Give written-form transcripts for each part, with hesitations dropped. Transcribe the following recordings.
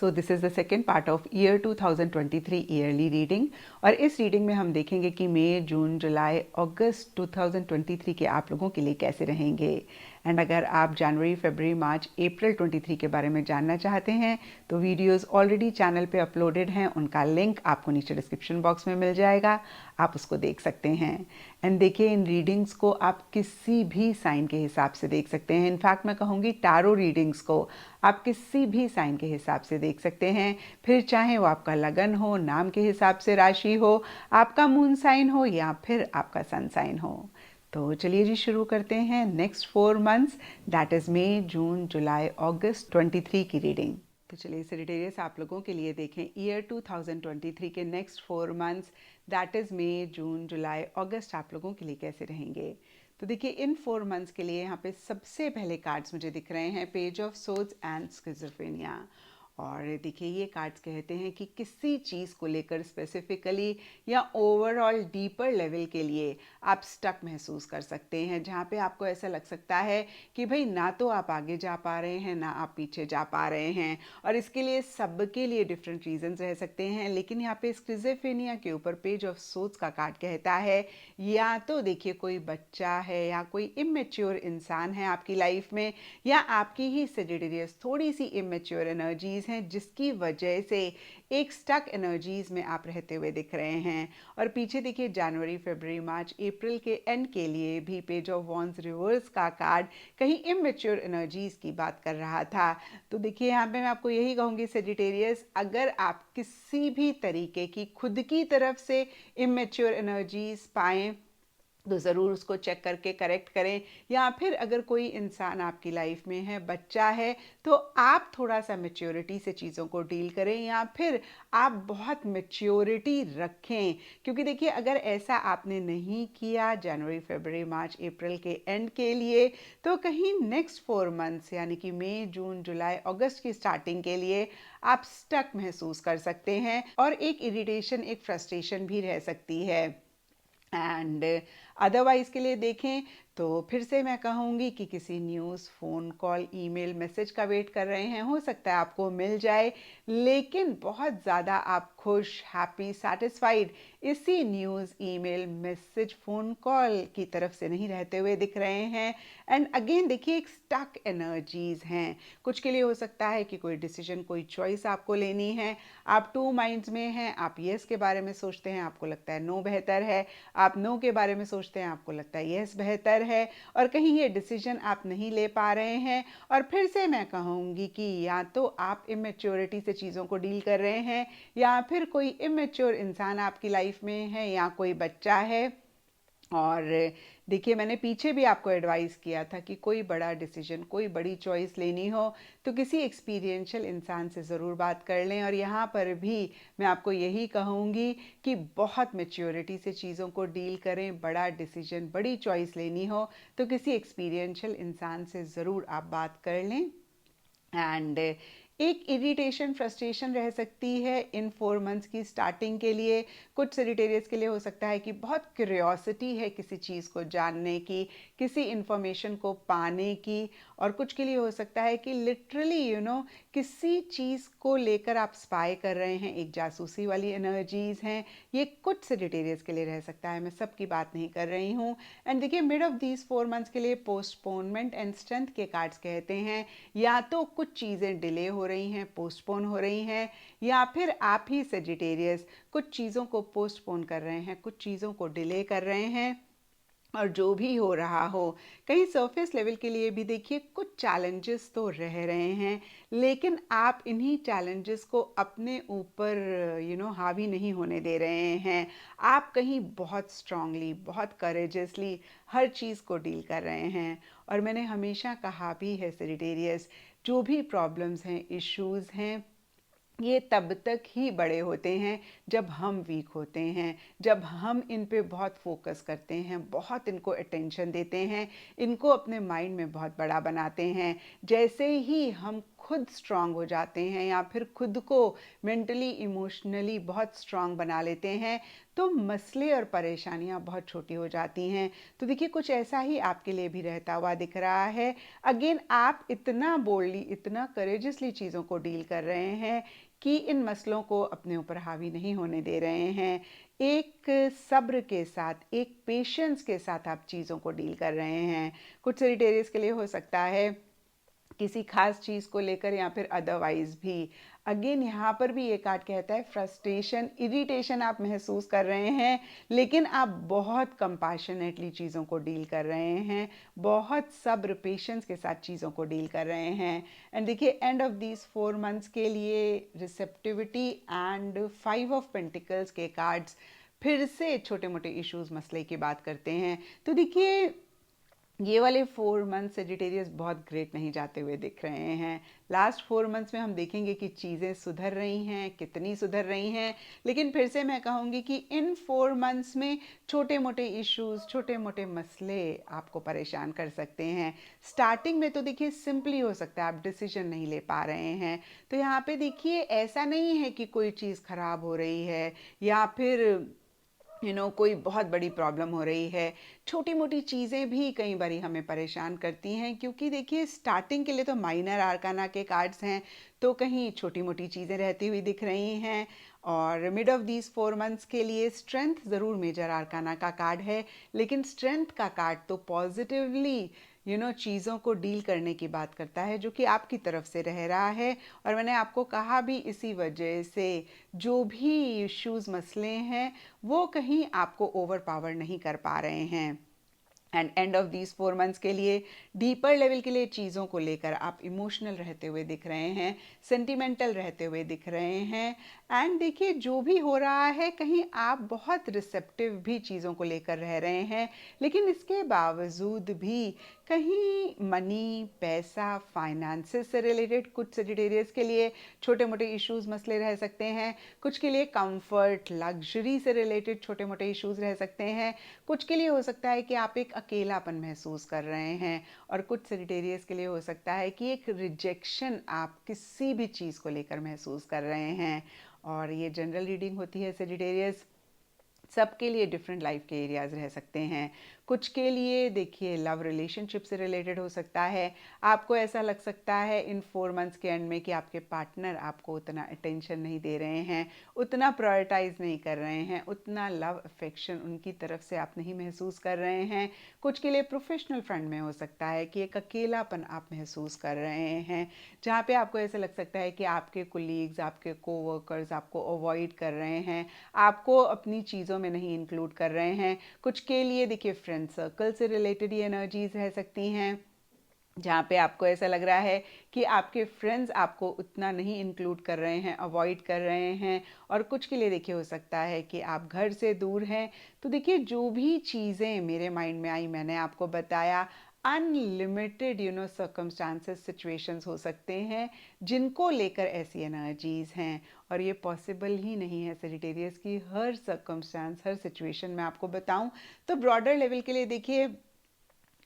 So this is the second part of year 2023 yearly reading और इस reading में हम देखेंगे कि मई, जून, जुलाई, अगस्त 2023 के आप लोगों के लिए कैसे रहेंगे। एंड अगर आप जनवरी, फरवरी, मार्च, अप्रैल 23 के बारे में जानना चाहते हैं तो वीडियोस ऑलरेडी चैनल पे अपलोडेड हैं, उनका लिंक आपको नीचे डिस्क्रिप्शन बॉक्स में मिल जाएगा, आप उसको देख सकते हैं। एंड देखिए, इन रीडिंग्स को आप किसी भी साइन के हिसाब से देख सकते हैं। इनफैक्ट मैं कहूँगी टैरो रीडिंग्स को आप किसी भी साइन के हिसाब से देख सकते हैं, फिर चाहे वो आपका लगन हो, नाम के हिसाब से राशि हो, आपका मून साइन हो या फिर आपका सन साइन हो। तो चलिए जी शुरू करते हैं नेक्स्ट 4 मंथ्स, दैट इज़ मई, जून, जुलाई, अगस्त 23 की रीडिंग। तो चलिए सेजिटेरियस आप लोगों के लिए देखें ईयर 2023 के नेक्स्ट 4 मंथ्स, दैट इज़ मई, जून, जुलाई, अगस्त आप लोगों के लिए कैसे रहेंगे। तो देखिए, इन 4 मंथ्स के लिए यहाँ पे सबसे पहले कार्ड्स मुझे दिख रहे हैं page of swords and schizophrenia. और देखिए, ये कार्ड्स कहते हैं कि किसी चीज़ को लेकर स्पेसिफिकली या ओवरऑल डीपर लेवल के लिए आप स्टक महसूस कर सकते हैं, जहाँ पे आपको ऐसा लग सकता है कि भाई ना तो आप आगे जा पा रहे हैं ना आप पीछे जा पा रहे हैं। और इसके लिए सबके लिए डिफरेंट रीजंस रह सकते हैं, लेकिन यहाँ पे स्किज़ोफ्रेनिया के ऊपर पेज ऑफ सोर्ड्स का कार्ड कहता है या तो देखिए कोई बच्चा है या कोई इमेच्योर इंसान है आपकी लाइफ में, या आपकी ही सेजिटेरियस थोड़ी सी इमेच्योर एनर्जीज हैं जिसकी वजह से एक स्टक एनर्जीज में आप रहते हुए दिख रहे हैं। और पीछे देखिए जनवरी, फरवरी, मार्च, अप्रैल के एंड के लिए भी पेज ऑफ वॉन्ड्स रिवर्स का कार्ड कहीं इमेच्योर एनर्जीज की बात कर रहा था। तो देखिए, यहाँ पे मैं आपको यही कहूँगी सेजिटेरियस, अगर आप किसी भी तरीके की खुद की तरफ से इमेच्योर एनर्जीज पाएँ तो ज़रूर उसको चेक करके करेक्ट करें। या फिर अगर कोई इंसान आपकी लाइफ में है, बच्चा है, तो आप थोड़ा सा मेच्योरिटी से चीज़ों को डील करें या फिर आप बहुत मेच्योरिटी रखें। क्योंकि देखिए, अगर ऐसा आपने नहीं किया जनवरी, फरवरी, मार्च, अप्रैल के एंड के लिए, तो कहीं नेक्स्ट 4 मंथ्स यानी कि मई, जून, जुलाई, अगस्त की स्टार्टिंग के लिए आप स्टक महसूस कर सकते हैं और एक इरिटेशन, एक फ्रस्ट्रेशन भी रह सकती है। एंड अदरवाइज के लिए देखें तो फिर से मैं कहूँगी कि किसी news, phone call, email, message का वेट कर रहे हैं, हो सकता है आपको मिल जाए, लेकिन बहुत ज़्यादा आप खुश, हैप्पी, सेटिस्फाइड इसी news, email, message, phone call की तरफ से नहीं रहते हुए दिख रहे हैं। एंड अगेन देखिए, एक स्टक एनर्जीज़ हैं। कुछ के लिए हो सकता है कि कोई डिसीजन, कोई चॉइस आपको लेनी है, आप 2 माइंड्स में हैं, आप येस के बारे में सोचते हैं, आपको लगता है नो बेहतर है, आप नो के बारे में सोचते हैं, आपको लगता है येस बेहतर है, और कहीं ये डिसीजन आप नहीं ले पा रहे हैं। और फिर से मैं कहूँगी कि या तो आप इमेच्योरिटी से चीज़ों को डील कर रहे हैं या फिर कोई इमेच्योर इंसान आपकी लाइफ में है या कोई बच्चा है। और देखिए, मैंने पीछे भी आपको एडवाइस किया था कि कोई बड़ा डिसीजन, कोई बड़ी चॉइस लेनी हो तो किसी एक्सपीरियंशियल इंसान से ज़रूर बात कर लें। और यहाँ पर भी मैं आपको यही कहूँगी कि बहुत मैच्योरिटी से चीज़ों को डील करें। बड़ा डिसीजन, बड़ी चॉइस लेनी हो तो किसी एक्सपीरियंशियल इंसान से ज़रूर आप बात कर लें। एंड एक इरिटेशन, फ्रस्ट्रेशन रह सकती है इन 4 मंथ्स की स्टार्टिंग के लिए। कुछ सेजिटेरियस के लिए हो सकता है कि बहुत क्यूरियोसिटी है किसी चीज़ को जानने की, किसी इंफॉर्मेशन को पाने की। और कुछ के लिए हो सकता है कि लिटरली किसी चीज़ को लेकर आप स्पाई कर रहे हैं, एक जासूसी वाली एनर्जीज हैं। ये कुछ सेजिटेरियस के लिए रह सकता है, मैं सबकी बात नहीं कर रही हूँ। एंड देखिए, मिड ऑफ दीज 4 मंथ्स के लिए पोस्टपोनमेंट एंड स्ट्रेंथ के कार्ड्स कहते हैं या तो कुछ चीज़ें डिले हो रही हैं, पोस्टपोन हो रही हैं, या फिर आप ही सेजिटेरियस कुछ चीज़ों को पोस्टपोन कर रहे हैं, कुछ चीज़ों को डिले कर रहे हैं। और जो भी हो रहा हो, कहीं सरफेस लेवल के लिए भी देखिए कुछ चैलेंजेस तो रह रहे हैं, लेकिन आप इन्हीं चैलेंजेस को अपने ऊपर हावी नहीं होने दे रहे हैं। आप कहीं बहुत स्ट्रांगली, बहुत करेजसली हर चीज़ को डील कर रहे हैं। और मैंने हमेशा कहा भी है सेजिटेरियस, जो भी प्रॉब्लम्स हैं, इश्यूज़ हैं, ये तब तक ही बड़े होते हैं जब हम वीक होते हैं, जब हम इन पे बहुत फोकस करते हैं, बहुत इनको अटेंशन देते हैं, इनको अपने माइंड में बहुत बड़ा बनाते हैं। जैसे ही हम खुद स्ट्रांग हो जाते हैं या फिर खुद को मेंटली इमोशनली बहुत स्ट्रांग बना लेते हैं, तो मसले और परेशानियां बहुत छोटी हो जाती हैं। तो देखिए कुछ ऐसा ही आपके लिए भी रहता हुआ दिख रहा है। अगेन आप इतना बोल्डली, इतना करेजियसली चीज़ों को डील कर रहे हैं कि इन मसलों को अपने ऊपर हावी नहीं होने दे रहे हैं। एक सब्र के साथ, एक पेशेंस के साथ आप चीज़ों को डील कर रहे हैं। कुछ सेजिटेरियस के लिए हो सकता है किसी खास चीज़ को लेकर या फिर अदरवाइज भी। अगेन यहाँ पर भी ये कार्ड कहता है फ्रस्ट्रेशन, इरिटेशन आप महसूस कर रहे हैं, लेकिन आप बहुत कंपैशनेटली चीज़ों को डील कर रहे हैं, बहुत सब्र पेशेंस के साथ चीज़ों को डील कर रहे हैं। एंड देखिए एंड ऑफ दीज 4 मंथ्स के लिए रिसेप्टिविटी एंड 5 ऑफ पेंटिकल्स के कार्ड्स फिर से छोटे मोटे इश्यूज मसले की बात करते हैं। तो देखिए ये वाले 4 मंथ सेजिटेरियस बहुत ग्रेट नहीं जाते हुए दिख रहे हैं। लास्ट 4 मंथ्स में हम देखेंगे कि चीज़ें सुधर रही हैं, कितनी सुधर रही हैं, लेकिन फिर से मैं कहूँगी कि इन 4 मंथ्स में छोटे मोटे इश्यूज, छोटे मोटे मसले आपको परेशान कर सकते हैं। स्टार्टिंग में तो देखिए सिंपली हो सकता है आप डिसीजन नहीं ले पा रहे हैं, तो यहाँ पे देखिए ऐसा नहीं है कि कोई चीज़ खराब हो रही है या फिर कोई बहुत बड़ी प्रॉब्लम हो रही है। छोटी मोटी चीज़ें भी कई बारी हमें परेशान करती हैं, क्योंकि देखिए स्टार्टिंग के लिए तो माइनर आर्काना के कार्ड्स हैं, तो कहीं छोटी मोटी चीज़ें रहती हुई दिख रही हैं। और मिड ऑफ दीज 4 मंथ्स के लिए स्ट्रेंथ ज़रूर मेजर आर्काना का कार्ड है, लेकिन स्ट्रेंथ का कार्ड तो पॉजिटिवली चीज़ों को डील करने की बात करता है, जो कि आपकी तरफ से रह रहा है। और मैंने आपको कहा भी इसी वजह से जो भी इश्यूज मसले हैं वो कहीं आपको ओवर पावर नहीं कर पा रहे हैं। And end of these 4 months के लिए डीपर लेवल के लिए चीज़ों को लेकर आप इमोशनल रहते हुए दिख रहे हैं, सेंटिमेंटल रहते हुए दिख रहे हैं। एंड देखिए जो भी हो रहा है कहीं आप बहुत रिसेप्टिव भी चीज़ों को लेकर रह रहे हैं, लेकिन इसके बावजूद भी कहीं मनी, पैसा, फाइनेंसेस से रिलेटेड कुछ सेजिटेरियस के लिए छोटे मोटे इश्यूज मसले रह सकते हैं, कुछ के लिए कंफर्ट, लग्जरी से रिलेटेड छोटे मोटे इश्यूज रह सकते हैं, कुछ के लिए हो सकता है कि आप एक अकेलापन महसूस कर रहे हैं, और कुछ सेजिटेरियस के लिए हो सकता है कि एक रिजेक्शन आप किसी भी चीज़ को लेकर महसूस कर रहे हैं। और ये जनरल रीडिंग होती है सेजिटेरियस, सबके लिए डिफरेंट लाइफ के एरियाज रह सकते हैं। कुछ के लिए देखिए लव रिलेशनशिप से रिलेटेड हो सकता है, आपको ऐसा लग सकता है इन 4 मंथ्स के एंड में कि आपके पार्टनर आपको उतना अटेंशन नहीं दे रहे हैं, उतना प्रायोरिटाइज नहीं कर रहे हैं, उतना लव अफेक्शन उनकी तरफ से आप नहीं महसूस कर रहे हैं। कुछ के लिए प्रोफेशनल फ्रंट में हो सकता है कि एक अकेलापन आप महसूस कर रहे हैं, जहाँ पे आपको ऐसा लग सकता है कि आपके कुलीग्स, आपके कोवर्कर्स आपको अवॉइड कर रहे हैं, आपको अपनी चीज़ों में नहीं इंक्लूड कर रहे हैं। कुछ के लिए देखिए फ्रेंड सर्कल से रिलेटेड ये एनर्जीज रह सकती हैं, जहाँ पे आपको ऐसा लग रहा है कि आपके फ्रेंड्स आपको उतना नहीं इंक्लूड कर रहे हैं, अवॉइड कर रहे हैं। और कुछ के लिए देखिए हो सकता है कि आप घर से दूर हैं। तो देखिए जो भी चीज़ें मेरे माइंड में आई मैंने आपको बताया। अनलिमिटेड सर्कमस्टांसेस, सिचुएशंस हो सकते हैं जिनको लेकर ऐसी एनर्जीज हैं, और ये पॉसिबल ही नहीं है सेजिटेरियस की हर सर्कमस्टांस, हर सिचुएशन में आपको बताऊं। तो ब्रॉडर लेवल के लिए देखिए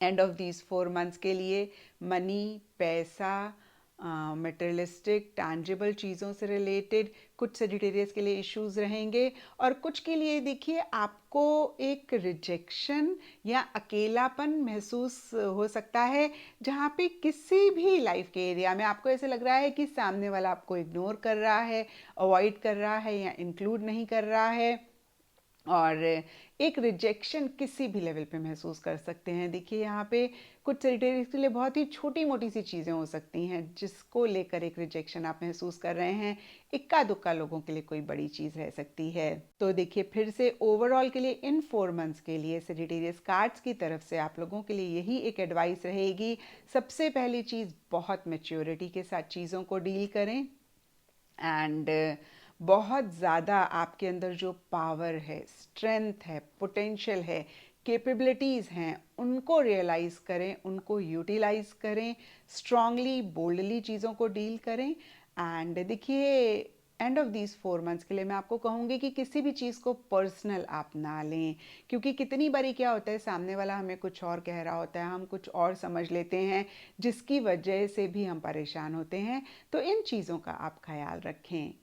एंड ऑफ दीज 4 मंथ्स के लिए मनी, पैसा, मटेरियलिस्टिक टैंजिबल चीज़ों से रिलेटेड कुछ सेजिटेरियस के लिए इश्यूज रहेंगे, और कुछ के लिए देखिए आपको एक रिजेक्शन या अकेलापन महसूस हो सकता है, जहाँ पे किसी भी लाइफ के एरिया में आपको ऐसे लग रहा है कि सामने वाला आपको इग्नोर कर रहा है, अवॉइड कर रहा है या इंक्लूड नहीं कर रहा है, और एक रिजेक्शन किसी भी लेवल पे महसूस कर सकते हैं। देखिए यहाँ पे कुछ सेजिटेरियस के लिए बहुत ही छोटी मोटी सी चीज़ें हो सकती हैं जिसको लेकर एक रिजेक्शन आप महसूस कर रहे हैं, इक्का दुक्का लोगों के लिए कोई बड़ी चीज़ रह सकती है। तो देखिए फिर से ओवरऑल के लिए इन 4 मंथ्स के लिए सेजिटेरियस कार्ड्स की तरफ से आप लोगों के लिए यही एक एडवाइस रहेगी। सबसे पहली चीज़, बहुत मैच्योरिटी के साथ चीज़ों को डील करें, एंड बहुत ज़्यादा आपके अंदर जो पावर है, स्ट्रेंथ है, पोटेंशियल है, कैपेबिलिटीज़ हैं, उनको रियलाइज़ करें, उनको यूटिलाइज करें, स्ट्रांगली, बोल्डली चीज़ों को डील करें। एंड देखिए एंड ऑफ दीज 4 मंथ्स के लिए मैं आपको कहूँगी कि किसी भी चीज़ को पर्सनल आप ना लें, क्योंकि कितनी बारी क्या होता है, सामने वाला हमें कुछ और कह रहा होता है, हम कुछ और समझ लेते हैं, जिसकी वजह से भी हम परेशान होते हैं। तो इन चीज़ों का आप ख्याल रखें।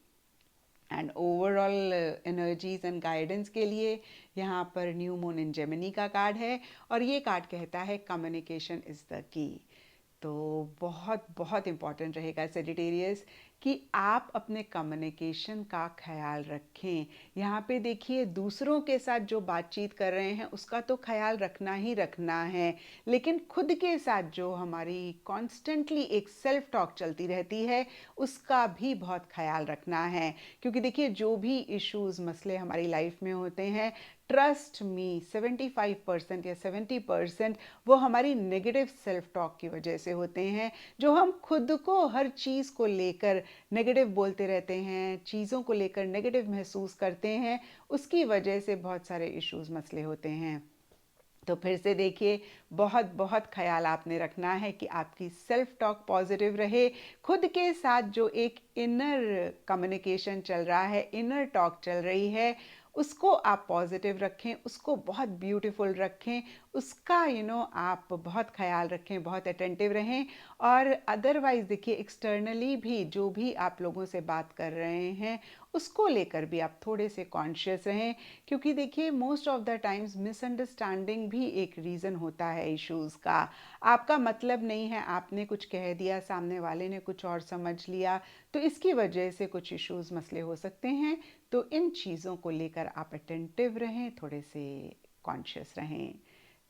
And overall energies and guidance के लिए यहाँ पर न्यू मून इन जेमिनी का कार्ड है, और ये कार्ड कहता है कम्युनिकेशन इज़ द की। तो बहुत बहुत इम्पॉर्टेंट रहेगा सेजिटेरियस कि आप अपने कम्युनिकेशन का ख्याल रखें। यहाँ पे देखिए, दूसरों के साथ जो बातचीत कर रहे हैं उसका तो ख्याल रखना ही रखना है, लेकिन खुद के साथ जो हमारी कॉन्स्टेंटली एक सेल्फ टॉक चलती रहती है उसका भी बहुत ख्याल रखना है। क्योंकि देखिए, जो भी इश्यूज़ मसले हमारी लाइफ में होते हैं, ट्रस्ट मी 75% या 70% वो हमारी नेगेटिव सेल्फ टॉक की वजह से होते हैं। जो हम खुद को हर चीज़ को लेकर नेगेटिव बोलते रहते हैं, चीज़ों को लेकर नेगेटिव महसूस करते हैं, उसकी वजह से बहुत सारे इश्यूज़ मसले होते हैं। तो फिर से देखिए, बहुत बहुत ख्याल आपने रखना है कि आपकी सेल्फ टॉक पॉजिटिव रहे। खुद के साथ जो एक इनर कम्युनिकेशन चल रहा है, इनर टॉक चल रही है, उसको आप पॉजिटिव रखें, उसको बहुत ब्यूटीफुल रखें, उसका आप बहुत ख्याल रखें, बहुत अटेंटिव रहें। और अदरवाइज़ देखिए, एक्सटर्नली भी जो भी आप लोगों से बात कर रहे हैं उसको लेकर भी आप थोड़े से कॉन्शियस रहें, क्योंकि देखिए, most of the times misunderstanding भी एक रीज़न होता है इश्यूज़ का। आपका मतलब नहीं है, आपने कुछ कह दिया, सामने वाले ने कुछ और समझ लिया, तो इसकी वजह से कुछ इश्यूज़ मसले हो सकते हैं। तो इन चीज़ों को लेकर आप अटेंटिव रहें, थोड़े से कॉन्शियस रहें।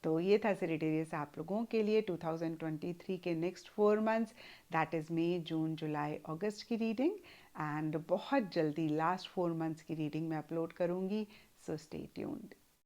तो ये था सेजिटेरियस आप लोगों के लिए 2023 के नेक्स्ट 4 मंथ्स, दैट इज़ मई, जून, जुलाई, अगस्त की रीडिंग। एंड बहुत जल्दी लास्ट 4 मंथ्स की रीडिंग मैं अपलोड करूँगी, सो स्टे ट्यून्ड।